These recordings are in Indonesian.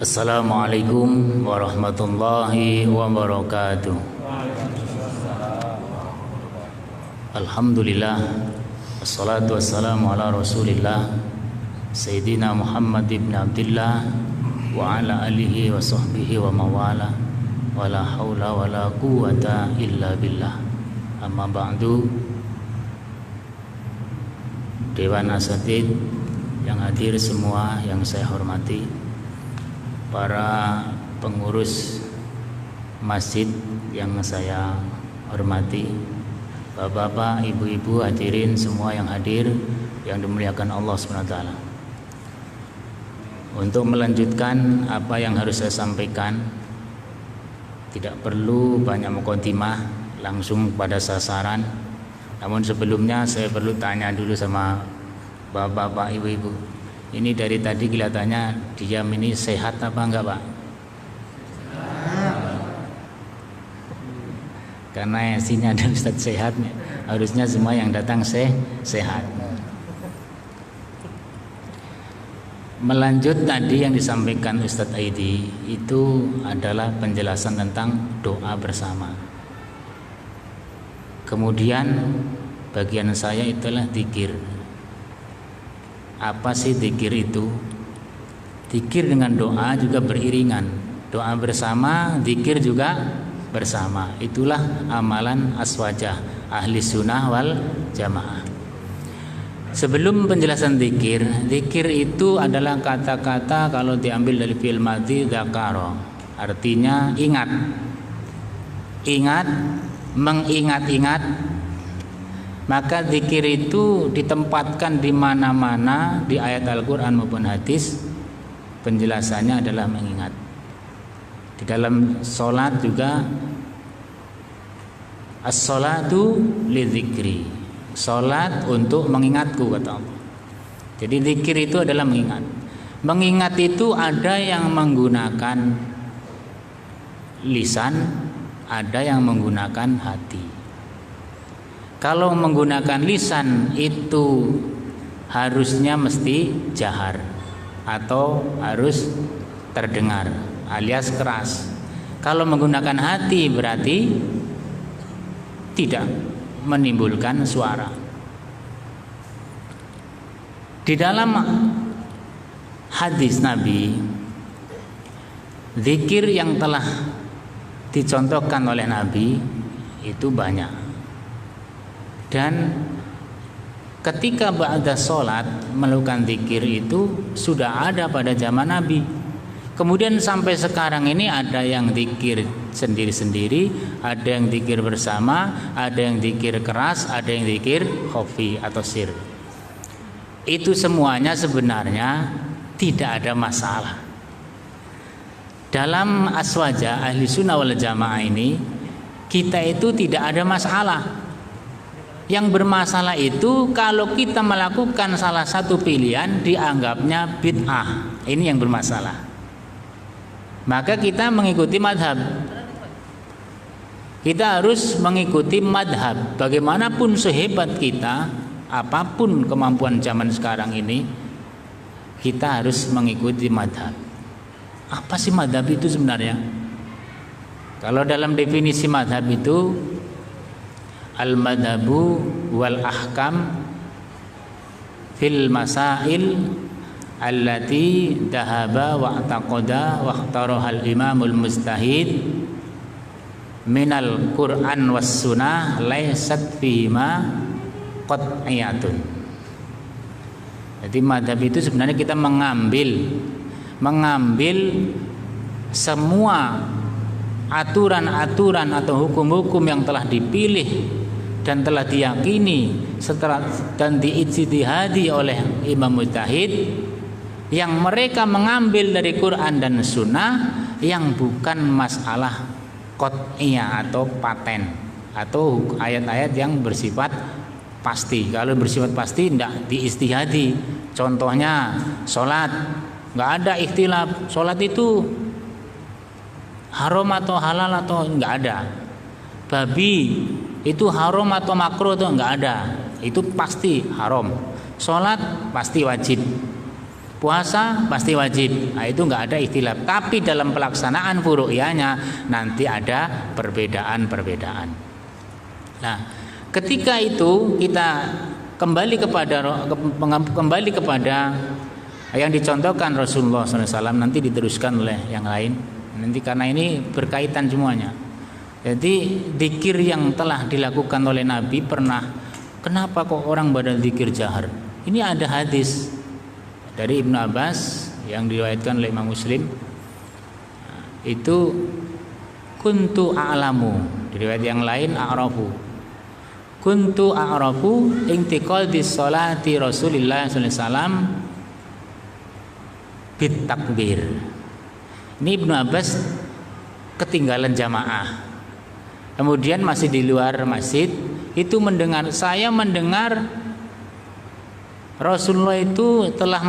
Assalamualaikum warahmatullahi wabarakatuh. Alhamdulillah, wassalatu wassalamu ala rasulillah Sayyidina Muhammad ibn Abdillah wa ala alihi wa sahbihi wa mawala wa la hawla wa la quwata illa billah. Amma ba'du. Dewan Asatid yang hadir semua yang saya hormati, para pengurus masjid yang saya hormati, bapak-bapak, ibu-ibu, hadirin semua yang hadir yang dimuliakan Allah SWT. Untuk melanjutkan apa yang harus saya sampaikan, tidak perlu banyak muqaddimah, langsung pada sasaran. Namun sebelumnya saya perlu tanya dulu sama bapak-bapak, ibu-ibu. Ini dari tadi kelihatannya diam, ini sehat apa enggak, Pak? Karena sini ada Ustadz sehat, harusnya semua yang datang sehat. Melanjut tadi yang disampaikan Ustadz Aidi, itu adalah penjelasan tentang doa bersama. Kemudian bagian saya itulah dzikir. Apa sih dzikir itu? Dzikir dengan doa juga beriringan. Doa bersama, dzikir juga bersama. Itulah amalan aswajah ahli sunnah wal jamaah. Sebelum penjelasan dzikir, dzikir itu adalah kata-kata kalau diambil dari fi'il madhi dzakara. Artinya ingat. Ingat, mengingat-ingat. Maka zikir itu ditempatkan di mana-mana di ayat Al-Quran maupun hadis. Penjelasannya adalah mengingat. Di dalam sholat juga, as-sholatu lidzikri, sholat untuk mengingatku, kata Allah. Jadi zikir itu adalah mengingat. Mengingat itu ada yang menggunakan lisan, ada yang menggunakan hati. Kalau menggunakan lisan itu harusnya mesti jahar atau harus terdengar alias keras. Kalau menggunakan hati berarti tidak menimbulkan suara. Di dalam hadis Nabi, zikir yang telah dicontohkan oleh Nabi itu banyak. Dan ketika ba'da sholat melakukan zikir itu sudah ada pada zaman Nabi. Kemudian sampai sekarang ini ada yang zikir sendiri-sendiri, ada yang zikir bersama, ada yang zikir keras, ada yang zikir khafi atau sir. Itu semuanya sebenarnya tidak ada masalah. Dalam aswaja ahli sunnah wal jamaah ini, kita itu tidak ada masalah. Yang bermasalah itu kalau kita melakukan salah satu pilihan dianggapnya bid'ah. Ini yang bermasalah. Maka kita mengikuti madhab. Kita harus mengikuti madhab. Bagaimanapun sehebat kita, apapun kemampuan zaman sekarang ini, kita harus mengikuti madhab. Apa sih madhab itu sebenarnya? Kalau dalam definisi madhab itu, al-madhabu wal ahkam fil masail allati dhahaba wa taqada wa ikhtaraha al-imamul mustahid minal Qur'an was sunnah laysat fihima qat'iyatun. Jadi madhab itu sebenarnya kita mengambil semua aturan-aturan atau hukum-hukum yang telah dipilih dan telah diyakini dan diijtihadi oleh imam mujtahid, yang mereka mengambil dari Quran dan Sunnah, yang bukan masalah qat'iyah atau paten atau ayat-ayat yang bersifat pasti. Kalau bersifat pasti tidak diijtihadi. Contohnya sholat, nggak ada ikhtilaf sholat itu haram atau halal atau nggak ada. Babi itu haram atau makruh atau enggak ada, itu pasti haram. Sholat pasti wajib. Puasa pasti wajib, nah, itu nggak ada ikhtilaf. Tapi dalam pelaksanaan furu'iyahnya nanti ada perbedaan-perbedaan. Nah, ketika itu kita kembali kepada yang dicontohkan Rasulullah SAW, nanti diteruskan oleh yang lain. Nanti karena ini berkaitan semuanya. Jadi zikir yang telah dilakukan oleh Nabi pernah. Kenapa kok orang pada zikir jahar? Ini ada hadis dari Ibnu Abbas yang diriwayatkan oleh Imam Muslim. Itu kuntu a'lamu, diriwayat yang lain a'rafu. Kuntu a'rafu intiqal di sholati Rasulillah sallallahu alaihi wasallam bit takbir. Ini Ibnu Abbas ketinggalan jamaah. Kemudian masih di luar masjid, itu saya mendengar Rasulullah itu telah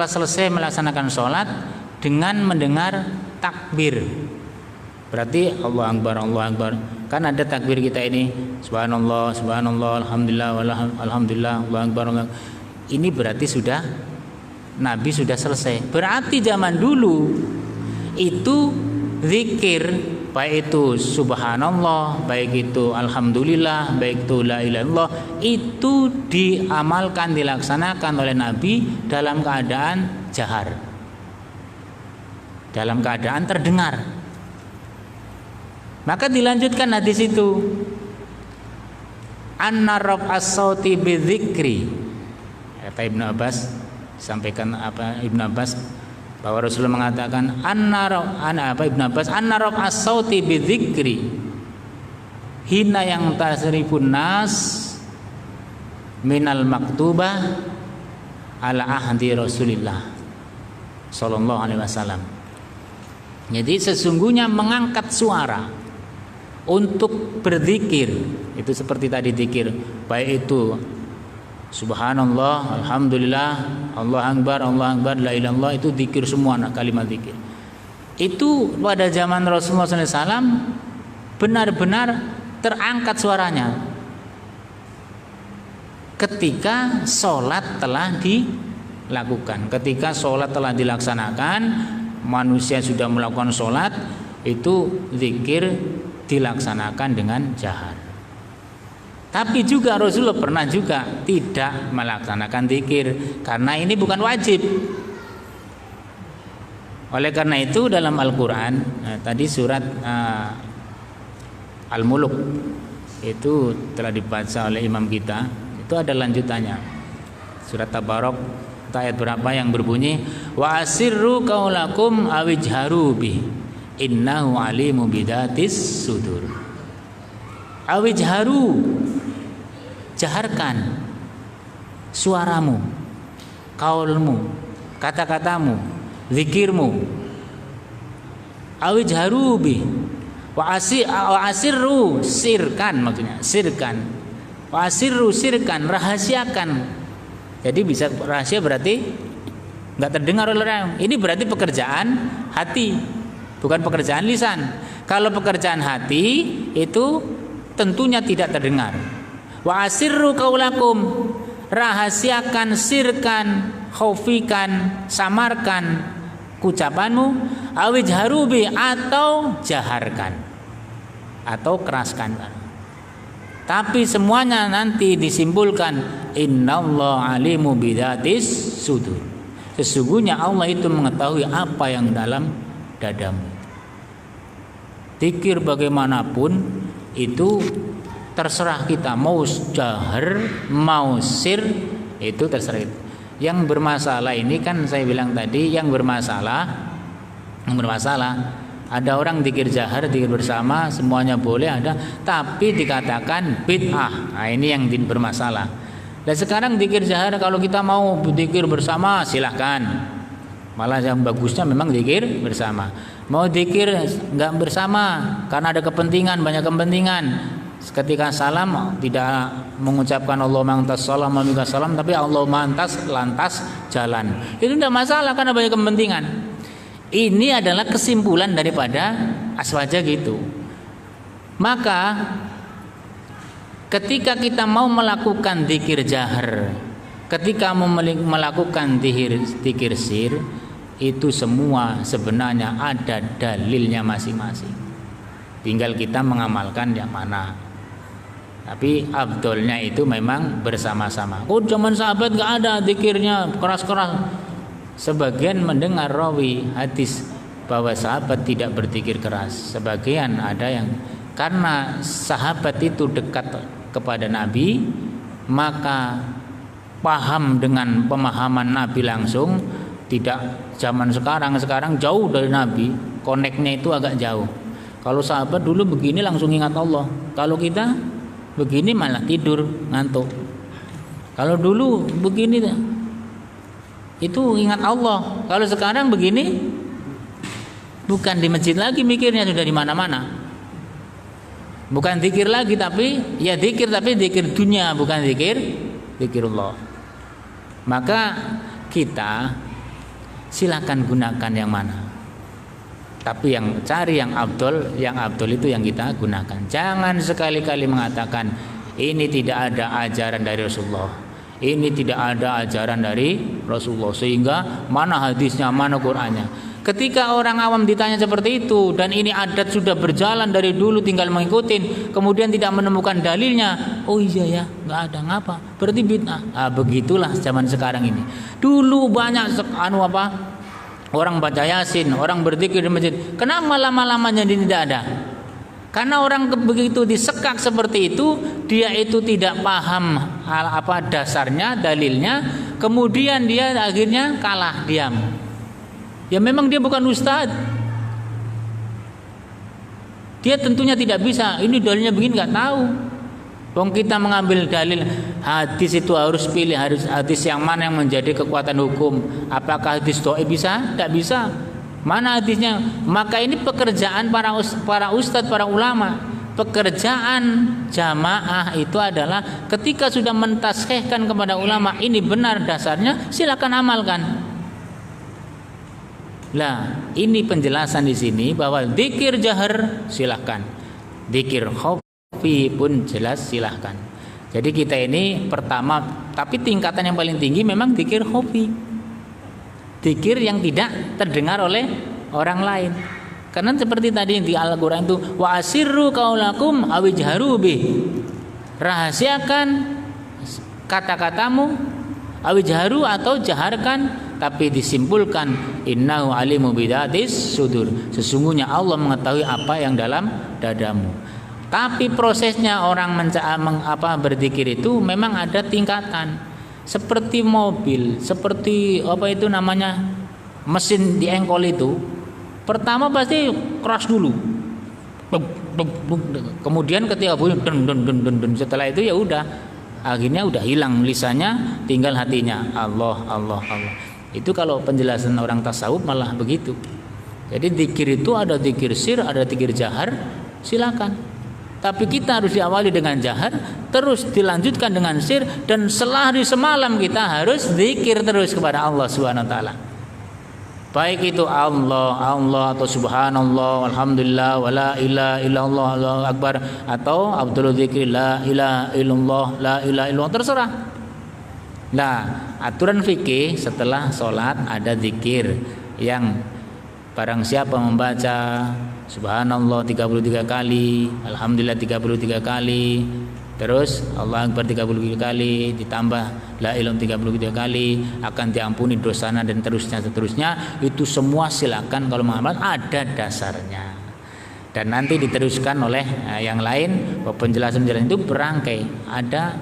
selesai melaksanakan sholat dengan mendengar takbir. Berarti Allah Akbar, Allah Akbar. Kan ada takbir kita ini, subhanallah, subhanallah, alhamdulillah, alhamdulillah, Allah Akbar, Allah. Ini berarti Nabi sudah selesai. Berarti zaman dulu itu zikir, baik itu subhanallah, baik itu alhamdulillah, baik itu la ilaha illallah, itu diamalkan, dilaksanakan oleh Nabi dalam keadaan jahar, dalam keadaan terdengar. Maka dilanjutkan hadis itu, anna raf'as sauti bidzikri, kata Ibnu Abbas, sampaikan Ibnu Abbas bahwa Rasulullah mengatakan anna raf'as sauti bidzikri hina yang tasrifun nas minal maktubah ala ahdi Rasulillah sallallahu alaihi wasallam. Jadi sesungguhnya mengangkat suara untuk berzikir itu seperti tadi zikir, baik itu subhanallah, alhamdulillah, Allah Akbar, la ilaha illallah, itu zikir semua, kalimat zikir. Itu pada zaman Rasulullah SAW benar-benar terangkat suaranya ketika sholat telah dilakukan, ketika sholat telah dilaksanakan, manusia sudah melakukan sholat, itu zikir dilaksanakan dengan jahar. Tapi juga Rasulullah pernah juga tidak melaksanakan zikir karena ini bukan wajib. Oleh karena itu dalam Al-Quran, tadi surat Al-Muluk itu telah dibaca oleh imam kita, itu ada lanjutannya. Surat Tabarok ayat berapa yang berbunyi wa asirru qaulakum awijharu bi innahu alimu bidatis sudur. Awijharu, jaharkan suaramu, kaulmu, kata-katamu, zikirmu. Awijharu bi wa asirru, sirkan, maksudnya sirkan. Wa asirru, sirkan, rahasiakan. Jadi bisa rahasia berarti nggak terdengar oleh orang. Ini berarti pekerjaan hati, bukan pekerjaan lisan. Kalau pekerjaan hati itu tentunya tidak terdengar. Wa asirru qaulakum, rahasiakan, sirkan, khaufikan, samarkan ucapanmu, awijharu bi, atau jaharkan atau keraskan. Tapi semuanya nanti disimpulkan innallaha alimu bidatis sudur. Sesungguhnya Allah itu mengetahui apa yang dalam dadamu. Zikir bagaimanapun itu terserah kita, mau jahar, mau sir, itu terserah kita. Yang bermasalah ini kan saya bilang tadi, yang bermasalah ada orang zikir jahar, zikir bersama, semuanya boleh ada, tapi dikatakan bid'ah. Nah, ini yang bermasalah. Dan sekarang zikir jahar kalau kita mau zikir bersama silahkan. Malah yang bagusnya memang zikir bersama. Mau zikir enggak bersama karena ada kepentingan, banyak kepentingan. Ketika salam tidak mengucapkan Allah mantas salam, salam, tapi Allah mantas lantas jalan. Itu tidak masalah karena banyak kepentingan. Ini adalah kesimpulan daripada aswaja gitu. Maka ketika kita mau melakukan zikir jahar, ketika melakukan zikir sir itu semua sebenarnya ada dalilnya masing-masing. Tinggal kita mengamalkan yang mana. Tapi afdolnya itu memang bersama-sama. Oh, zaman sahabat gak ada zikirnya keras-keras. Sebagian mendengar rawi hadis bahwa sahabat tidak berzikir keras. Sebagian ada yang karena sahabat itu dekat kepada Nabi, maka paham dengan pemahaman Nabi langsung. Tidak zaman sekarang jauh dari Nabi, koneknya itu agak jauh. Kalau sahabat dulu begini langsung ingat Allah. Kalau kita begini malah tidur ngantuk. Kalau dulu begini itu ingat Allah. Kalau sekarang begini bukan di masjid lagi mikirnya, sudah di mana-mana. Bukan zikir lagi tapi ya zikir, tapi zikir dunia, bukan zikirullah. Maka kita silakan gunakan yang mana. Tapi yang cari yang abdul itu yang kita gunakan. Jangan sekali-kali mengatakan ini tidak ada ajaran dari Rasulullah. Ini tidak ada ajaran dari Rasulullah, sehingga mana hadisnya, mana Qur'annya. Ketika orang awam ditanya seperti itu dan ini adat sudah berjalan dari dulu tinggal mengikutin, kemudian tidak menemukan dalilnya, oh iya ya, nggak ada, ngapa? Berarti bid'ah. Begitulah zaman sekarang ini. Dulu banyak orang baca Yasin, orang berzikir di masjid. Kenapa lama-lamanya ini tidak ada? Karena orang begitu disekak seperti itu, dia itu tidak paham apa dasarnya, dalilnya, kemudian dia akhirnya kalah, diam. Ya memang dia bukan ustadz. Dia tentunya tidak bisa. Ini dalilnya begini, nggak tahu. Wong kita mengambil dalil hadis itu harus pilih hadis yang mana yang menjadi kekuatan hukum. Apakah hadis dhaif bisa? Tidak bisa. Mana hadisnya? Maka ini pekerjaan para ustadz, para ulama. Pekerjaan jamaah itu adalah ketika sudah mentaskhihkan kepada ulama ini benar dasarnya, silakan amalkan. Lah, ini penjelasan di sini bahwa zikir jahar silahkan, zikir khafi pun jelas silahkan. Jadi kita ini pertama, tapi tingkatan yang paling tinggi memang zikir khafi, zikir yang tidak terdengar oleh orang lain. Karena seperti tadi yang di Al-Quran itu wa asirru qaulakum awijharu bih, rahasiakan kata-katamu, awijharu atau jaharkan, tapi disimpulkan innahu alimu bidatis sudur, sesungguhnya Allah mengetahui apa yang dalam dadamu. Tapi prosesnya orang berzikir itu memang ada tingkatan. Seperti mobil, seperti apa itu namanya, mesin diengkol itu. Pertama pasti keras dulu. Kemudian ketika bunyi setelah itu ya udah, akhirnya udah hilang lisannya, tinggal hatinya Allah Allah Allah. Itu kalau penjelasan orang tasawuf malah begitu. Jadi zikir itu ada zikir sir, ada zikir jahar, silakan. Tapi kita harus diawali dengan jahar, terus dilanjutkan dengan sir, dan sehari semalam kita harus zikir terus kepada Allah Subhanahu wa taala. Baik itu Allah atau subhanallah, alhamdulillah, wala ilaha illallah, Allahu akbar, atau Abdul Dzikri la ilaha illallah, la ilaha illallah, terserah. Nah, aturan fikih setelah sholat ada zikir yang barang siapa membaca subhanallah 33 kali, alhamdulillah 33 kali, terus Allah akbar 33 kali, ditambah la ilaha 33 kali, akan diampuni dosanya dan seterusnya. Itu semua silakan kalau mengamal, ada dasarnya. Dan nanti diteruskan oleh yang lain, penjelasan itu berangkai, ada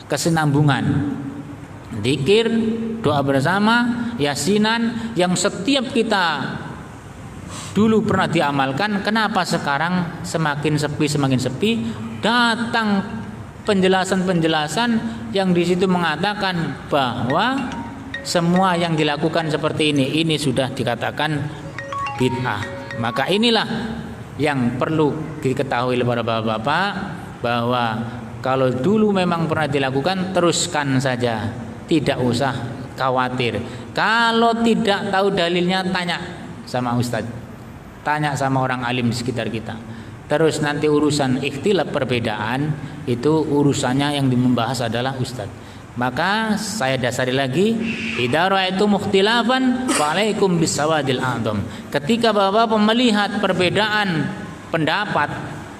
kesinambungan. Zikir, doa bersama, yasinan yang setiap kita dulu pernah diamalkan, kenapa sekarang semakin sepi? Datang penjelasan-penjelasan yang di situ mengatakan bahwa semua yang dilakukan seperti ini sudah dikatakan bid'ah. Maka inilah yang perlu diketahui oleh para bapak-bapak, bahwa kalau dulu memang pernah dilakukan, teruskan saja, tidak usah khawatir. Kalau tidak tahu dalilnya, tanya sama ustadz, tanya sama orang alim di sekitar kita. Terus nanti urusan ikhtilaf perbedaan itu urusannya yang membahas adalah ustadz. Maka saya dasari lagi, idza ra'aitum ikhtilafan fa'alaikum bisawadil a'dham. Ketika Bapak melihat perbedaan pendapat,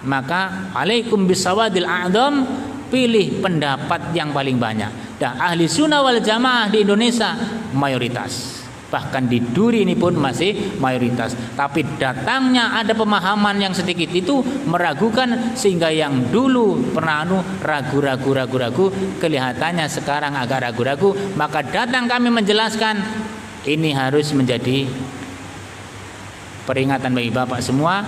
maka alaikum bisawadil a'dham, pilih pendapat yang paling banyak. Dan ahli sunnah wal jamaah di Indonesia mayoritas. Bahkan di Duri ini pun masih mayoritas. Tapi datangnya ada pemahaman yang sedikit itu meragukan, sehingga yang dulu pernah ragu-ragu kelihatannya sekarang agak ragu-ragu. Maka datang kami menjelaskan, ini harus menjadi peringatan bagi Bapak semua.